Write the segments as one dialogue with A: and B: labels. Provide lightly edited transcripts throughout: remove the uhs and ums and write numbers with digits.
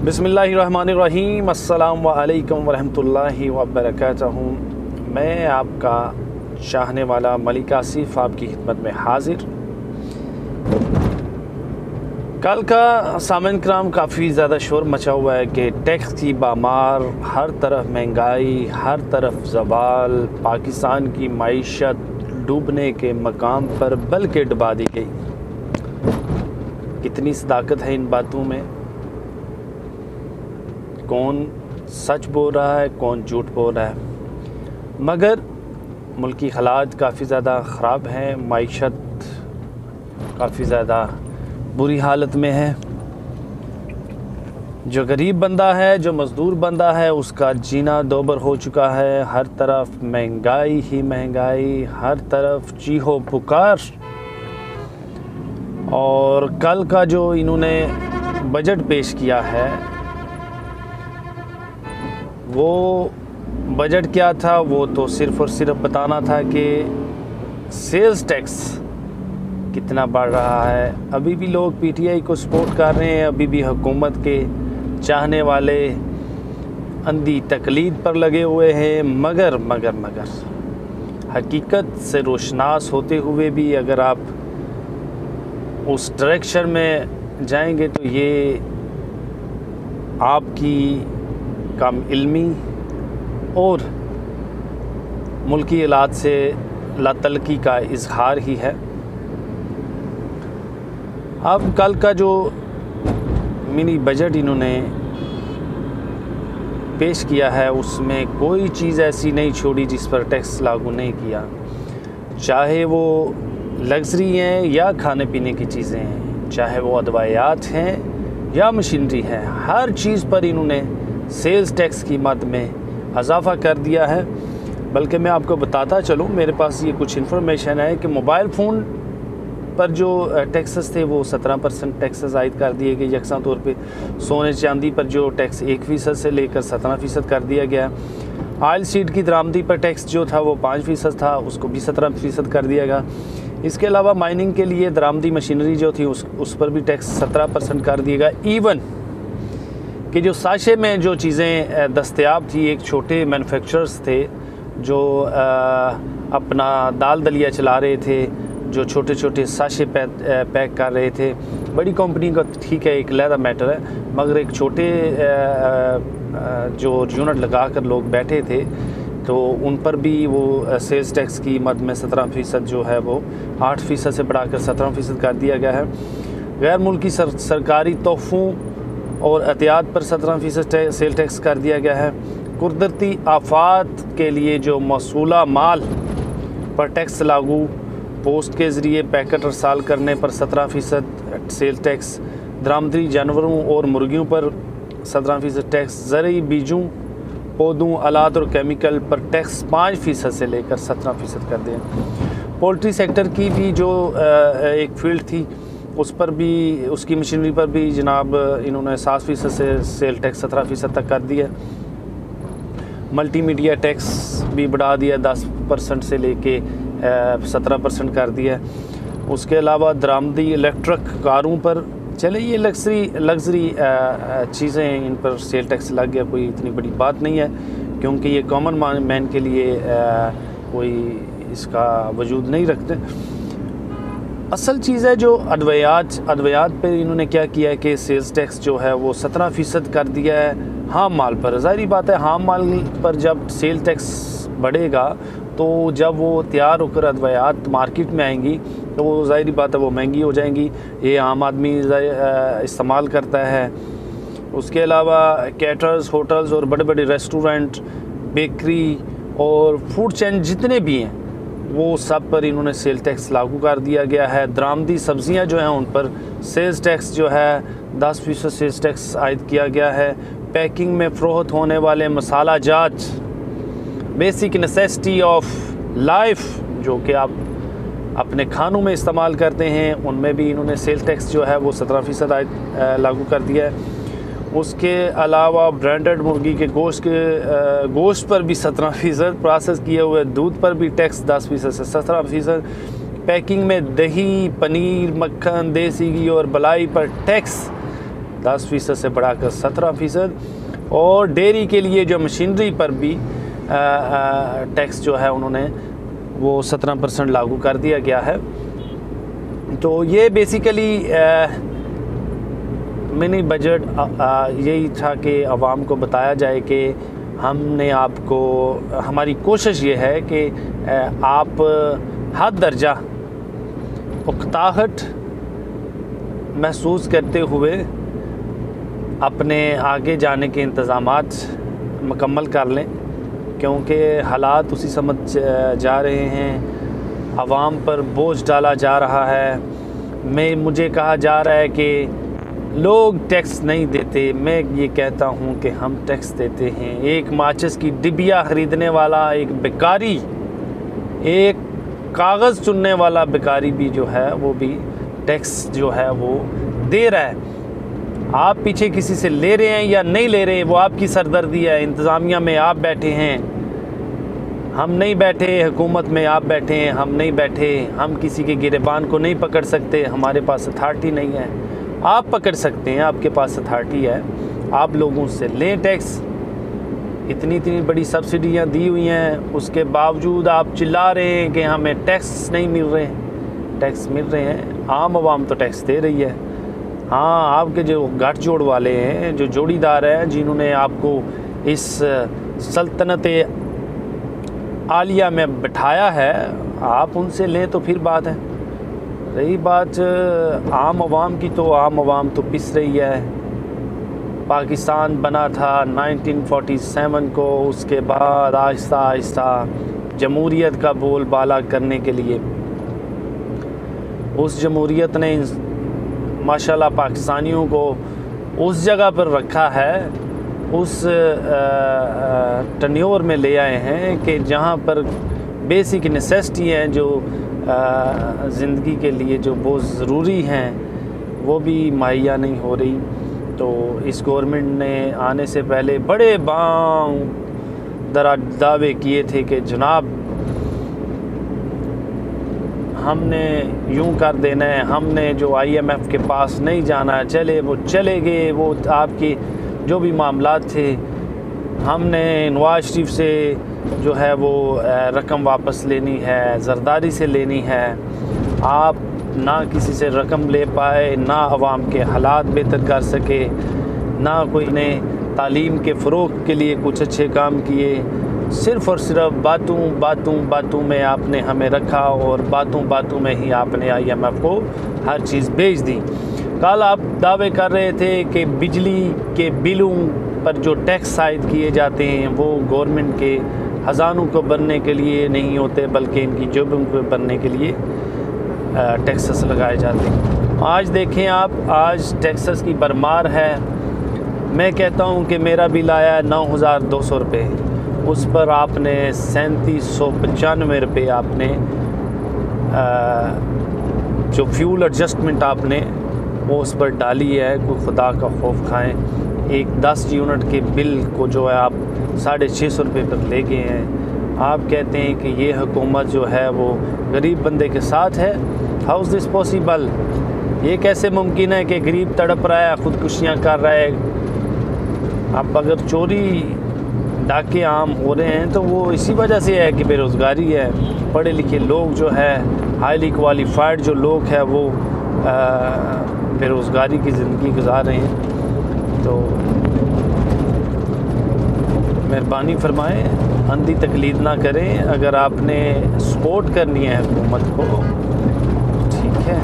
A: बिस्मिल्लाहिर्रहमानिर्रहीम। अस्सलाम वालेकुम वरहमतुल्लाहि वबरकातुहू। मैं आपका चाहने वाला मलिक आसिफ आपकी खिदमत में हाजिर। कल का सामईन कराम काफ़ी ज़्यादा शोर मचा हुआ है कि टैक्स की बामार, हर तरफ महंगाई, हर तरफ ज़वाल, पाकिस्तान की मईशत डूबने के मकाम पर बल्कि डुबा दी गई। कितनी सदाकत है इन बातों में, कौन सच बोल रहा है कौन झूठ बोल रहा है। मगर मुल्की हालात काफ़ी ज़्यादा ख़राब हैं, मईशत काफ़ी ज़्यादा बुरी हालत में है। जो गरीब बंदा है, जो मज़दूर बंदा है, उसका जीना दोबर हो चुका है। हर तरफ महंगाई ही महंगाई, हर तरफ चीहो पुकार। और कल का जो इन्होंने बजट पेश किया है, वो बजट क्या था? वो तो सिर्फ़ और सिर्फ बताना था कि सेल्स टैक्स कितना बढ़ रहा है। अभी भी लोग पीटीआई को सपोर्ट कर रहे हैं, अभी भी हुकूमत के चाहने वाले अंधी तकलीद पर लगे हुए हैं। मगर हकीकत से रोशनास होते हुए भी अगर आप उस डायरेक्शन में जाएंगे तो ये आपकी कम इल्मी और मुल्की हालात से लातलकी का इजहार ही है। अब कल का जो मिनी बजट इन्होंने पेश किया है, उसमें कोई चीज़ ऐसी नहीं छोड़ी जिस पर टैक्स लागू नहीं किया, चाहे वो लग्जरी हैं या खाने पीने की चीज़ें हैं, चाहे वो अदवायात हैं या मशीनरी है। हर चीज़ पर इन्होंने सेल्स टैक्स की मद में इजाफ़ा कर दिया है। बल्कि मैं आपको बताता चलूँ, मेरे पास ये कुछ इन्फॉर्मेशन है कि मोबाइल फ़ोन पर जो टैक्सेस थे वो 17% टैक्सेस आयद कर दिए गए यकसा तौर पे। सोने चांदी पर जो टैक्स 1% से लेकर 17% कर दिया गया। ऑयल सीड की दरामदी पर टैक्स जो था वो 5% था, उसको भी 17% कर दिया गया। इसके अलावा माइनिंग के लिए दरामदी मशीनरी जो थी उस पर भी टैक्स 17% कर दिया गया। इवन कि जो साशे में जो चीज़ें दस्तयाब थी, एक छोटे मैन्युफैक्चरर्स थे जो अपना दाल दलिया चला रहे थे, जो छोटे छोटे साशे पैक कर रहे थे। बड़ी कंपनी का ठीक है, एक अलग मैटर है, मगर एक छोटे जो यूनिट लगा कर लोग बैठे थे तो उन पर भी वो सेल्स टैक्स की मद में 17% जो है वो 8% से बढ़ाकर 17% कर दिया गया है। गैर मुल्की सरकारी तोहफ़ों और एहतियात पर 17% सेल टैक्स कर दिया गया है। कुदरती आफात के लिए जो मौसूला माल पर टैक्स लागू, पोस्ट के ज़रिए पैकेट अरसाल करने पर 17% सेल टैक्स, दरामदी जानवरों और मुर्गियों पर 17% टैक्स, ज़रूरी बीजों, पौधों, आलात और केमिकल पर टैक्स 5% से लेकर 17% कर दिया। पोल्ट्री सेक्टर की भी जो एक फील्ड थी उस पर भी, उसकी मशीनरी पर भी जनाब इन्होंने 7% से सेल टैक्स 17% तक कर दिया। मल्टीमीडिया टैक्स भी बढ़ा दिया, 10% से लेके 17% कर दिया। उसके अलावा दरामदी इलेक्ट्रिक कारों पर, चले ये लग्जरी चीज़ें, इन पर सेल टैक्स लग गया, कोई इतनी बड़ी बात नहीं है क्योंकि ये कॉमन मैन के लिए कोई इसका वजूद नहीं रखते। असल चीज़ है जो अद्वियात पे इन्होंने क्या किया है कि सेल्स टैक्स जो है वो 17% कर दिया है हाम माल पर। ज़ाहिर बात है, हाम माल पर जब सेल टैक्स बढ़ेगा तो जब वो तैयार होकर अद्वियात मार्केट में आएंगी तो वो ज़ाहिर बात है वो महंगी हो जाएंगी। ये आम आदमी इस्तेमाल करता है। उसके अलावा कैटरर्स, होटल्स और बड़े बड़े रेस्टोरेंट, बेकरी और फूड चेन जितने भी हैं वो सब पर इन्होंने सेल टैक्स लागू कर दिया गया है। दरामदी सब्ज़ियाँ जो हैं उन पर सेल्स टैक्स जो है 10% सेल्स टैक्स आयद किया गया है। पैकिंग में फ़रोख्त होने वाले मसाला जात, बेसिक नेसेसिटी ऑफ लाइफ जो कि आप अपने खानों में इस्तेमाल करते हैं, उनमें भी इन्होंने सेल टैक्स जो है वो 17% लागू कर दिया है। उसके अलावा ब्रांडेड मुर्गी के गोश्त पर भी 17%, प्रोसेस किए हुए दूध पर भी टैक्स 10% से 17%, पैकिंग में दही, पनीर, मक्खन, देसी घी और बलाई पर टैक्स 10% से बढ़ाकर 17%। और डेयरी के लिए जो मशीनरी पर भी टैक्स जो है उन्होंने वो 17% लागू कर दिया गया है। तो ये बेसिकली मिनी बजट यही था कि आवाम को बताया जाए कि हमने आपको, हमारी कोशिश ये है कि आप हद दर्जा उकताहट महसूस करते हुए अपने आगे जाने के इंतज़ामात मुकम्मल कर लें, क्योंकि हालात उसी समझ जा रहे हैं, आवाम पर बोझ डाला जा रहा है। मुझे कहा जा रहा है कि लोग टैक्स नहीं देते। मैं ये कहता हूँ कि हम टैक्स देते हैं। एक माचिस की डिबिया ख़रीदने वाला एक भिखारी, एक कागज़ चुनने वाला भिखारी भी जो है वो भी टैक्स जो है वो दे रहा है। आप पीछे किसी से ले रहे हैं या नहीं ले रहे, वो आपकी सरदर्दी है। इंतज़ामिया में आप बैठे हैं, हम नहीं बैठे। हुकूमत में आप बैठे हैं, हम नहीं बैठे। हम किसी के गिरेबान को नहीं पकड़ सकते, हमारे पास अथॉरिटी नहीं है। आप पकड़ सकते हैं, आपके पास अथॉरिटी है। आप लोगों से लें टैक्स। इतनी इतनी बड़ी सब्सिडियाँ दी हुई हैं, उसके बावजूद आप चिल्ला रहे हैं कि हमें टैक्स नहीं मिल रहे हैं। टैक्स मिल रहे हैं, आम आवाम तो टैक्स दे रही है। हाँ, आपके जो गठजोड़ वाले हैं, जो जोड़ीदार हैं, जिन्होंने आपको इस सल्तनत आलिया में बिठाया है, आप उनसे लें तो फिर बात है। रही बात आम आवाम की, तो आम आवाम तो पिस रही है। पाकिस्तान बना था 1947 को, उसके बाद आहिस्ता आहिस्ता जमहूरियत का बोलबाला करने के लिए उस जमहूरियत ने माशाल्लाह पाकिस्तानियों को उस जगह पर रखा है, उस टन्योर में ले आए हैं कि जहाँ पर बेसिक नेसेसिटी हैं, जो ज़िंदगी के लिए जो बहुत ज़रूरी हैं, वो भी मुहैया नहीं हो रही। तो इस गवर्नमेंट ने आने से पहले बड़े दावे किए थे कि जनाब हमने यूं कर देना है, हमने जो IMF के पास नहीं जाना है, चले वो चले गए। वो आपकी जो भी मामलात थे, हमने नवाज शरीफ से जो है वो रकम वापस लेनी है, ज़रदारी से लेनी है। आप ना किसी से रकम ले पाए, ना आवाम के हालात बेहतर कर सके, ना कोई ने तालीम के फ़रोग़ के लिए कुछ अच्छे काम किए। सिर्फ़ और सिर्फ बातों में आपने हमें रखा, और बातों में ही आपने IMF को हर चीज़ भेज दी। कल आप दावे कर रहे थे कि बिजली के बिलों पर जो टैक्स आयद किए जाते हैं वो गवर्नमेंट के ख़जानों को भरने के लिए नहीं होते, बल्कि इनकी जेबों को भरने के लिए टैक्सेस लगाए जाते हैं। आज देखें आप, आज टैक्सेस की भरमार है। मैं कहता हूं कि मेरा बिल आया है 9,200 रुपये, उस पर आपने 3,795 रुपये आपने जो फ्यूल एडजस्टमेंट आपने वो उस पर डाली है। कोई खुदा का खौफ खाएं, एक 10 यूनिट के बिल को जो है आप 650 रुपये पर ले गए हैं। आप कहते हैं कि ये हुकूमत जो है वो गरीब बंदे के साथ है। How is this possible? ये कैसे मुमकिन है कि गरीब तड़प रहा है, ख़ुदकुशियाँ कर रहा है? अब अगर चोरी डाके आम हो रहे हैं तो वो इसी वजह से है कि बेरोज़गारी है। पढ़े लिखे लोग जो है, हाईली क्वालिफाइड जो लोग हैं, वो बेरोज़गारी की ज़िंदगी गुजार रहे हैं। तो मेहरबानी फरमाएं, अंधी तकलीद ना करें। अगर आपने सपोर्ट करनी है हुकूमत को, ठीक है,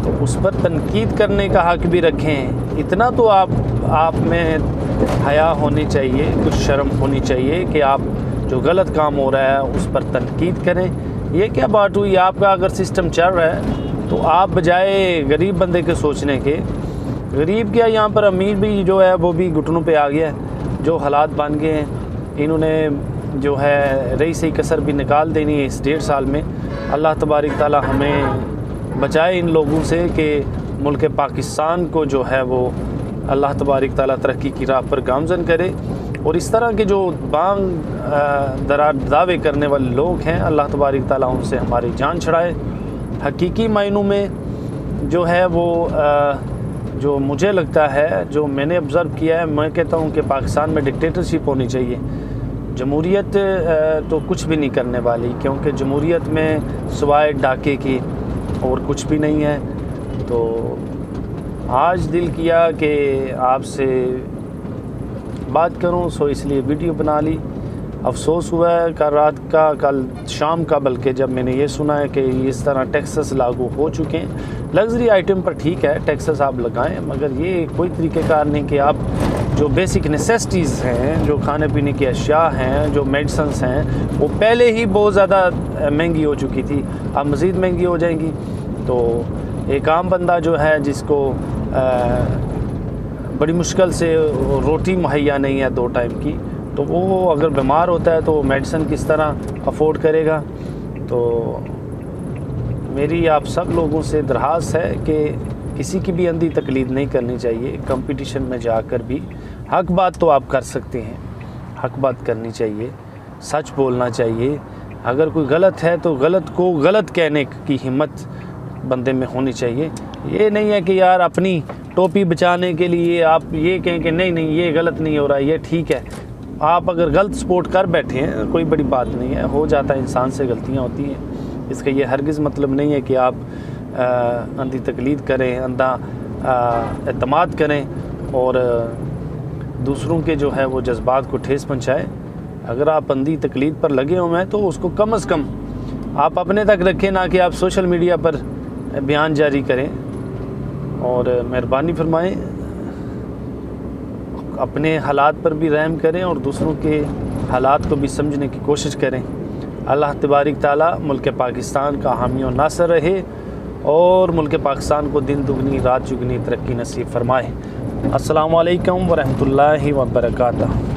A: तो उस पर तनकीद करने का हक़ भी रखें। इतना तो आप में हया होनी चाहिए, कुछ शर्म होनी चाहिए कि आप जो गलत काम हो रहा है उस पर तनकीद करें। ये क्या बात हुई? आपका अगर सिस्टम चल रहा है तो आप बजाय गरीब बंदे के सोचने के, गरीब क्या, यहाँ पर अमीर भी जो है वो भी घुटनों पे आ गया है। जो हालात बन गए हैं, इन्होंने जो है रही सही कसर भी निकाल देनी है इस 1.5 साल में। अल्लाह तबारक ताला हमें बचाए इन लोगों से कि मुल्क पाकिस्तान को जो है वो अल्लाह तबारक ताला तरक्की की राह पर गामज़न करे। और इस तरह के जो दावे करने वाले लोग हैं, अल्लाह तबारक ताला उनसे हमारी जान छुड़ाए। हकीकी मायनों में जो है वो जो मुझे लगता है, जो मैंने ऑब्ज़र्व किया है, मैं कहता हूँ कि पाकिस्तान में डिक्टेटरशिप होनी चाहिए। जमहूरियत तो कुछ भी नहीं करने वाली, क्योंकि जमहूरियत में सिवाय डाके की और कुछ भी नहीं है। तो आज दिल किया कि आपसे बात करूं, सो इसलिए वीडियो बना ली। अफसोस हुआ है कल शाम का, बल्कि जब मैंने ये सुना है कि इस तरह टैक्सेस लागू हो चुके हैं। लग्जरी आइटम पर ठीक है टैक्सेस आप लगाएं, मगर ये कोई तरीक़ेकार नहीं कि आप जो बेसिक नेसेसिटीज़ हैं, जो खाने पीने की अशिया हैं, जो मेडिसिन्स हैं, वो पहले ही बहुत ज़्यादा महंगी हो चुकी थी, अब मज़ीद महंगी हो जाएंगी। तो एक आम बंदा जो है, जिसको बड़ी मुश्किल से रोटी मुहैया नहीं है 2 टाइम की, तो वो अगर बीमार होता है तो मेडिसिन किस तरह अफोर्ड करेगा। तो मेरी आप सब लोगों से दरख्वास्त है कि किसी की भी अंधी तकलीद नहीं करनी चाहिए। कंपटीशन में जाकर भी हक बात तो आप कर सकते हैं, हक बात करनी चाहिए, सच बोलना चाहिए। अगर कोई गलत है तो गलत को गलत कहने की हिम्मत बंदे में होनी चाहिए। ये नहीं है कि यार अपनी टोपी बचाने के लिए आप ये कहें कि नहीं ये गलत नहीं हो रहा, ये ठीक है। आप अगर गलत सपोर्ट कर बैठे हैं, कोई बड़ी बात नहीं है, हो जाता है, इंसान से गलतियां होती हैं। इसका ये हरगिज़ मतलब नहीं है कि आप अंधी तकलीद करें, अंधा एतमाद करें और दूसरों के जो है वो जज्बात को ठेस पहुँचाएँ। अगर आप अंधी तकलीद पर लगे हुए हैं तो उसको कम अज़ कम आप अपने तक रखें, ना कि आप सोशल मीडिया पर बयान जारी करें। और मेहरबानी फरमाएं, अपने हालात पर भी रहम करें और दूसरों के हालात को भी समझने की कोशिश करें। अल्लाह तबारिक ताला मुल्क पाकिस्तान का हामी और नासर रहे और मुल्क पाकिस्तान को दिन दुगनी रात चुगनी तरक्की नसीब फरमाए। अस्सलामु अलैकुम वरहमतुल्लाहि वबरकातुहू।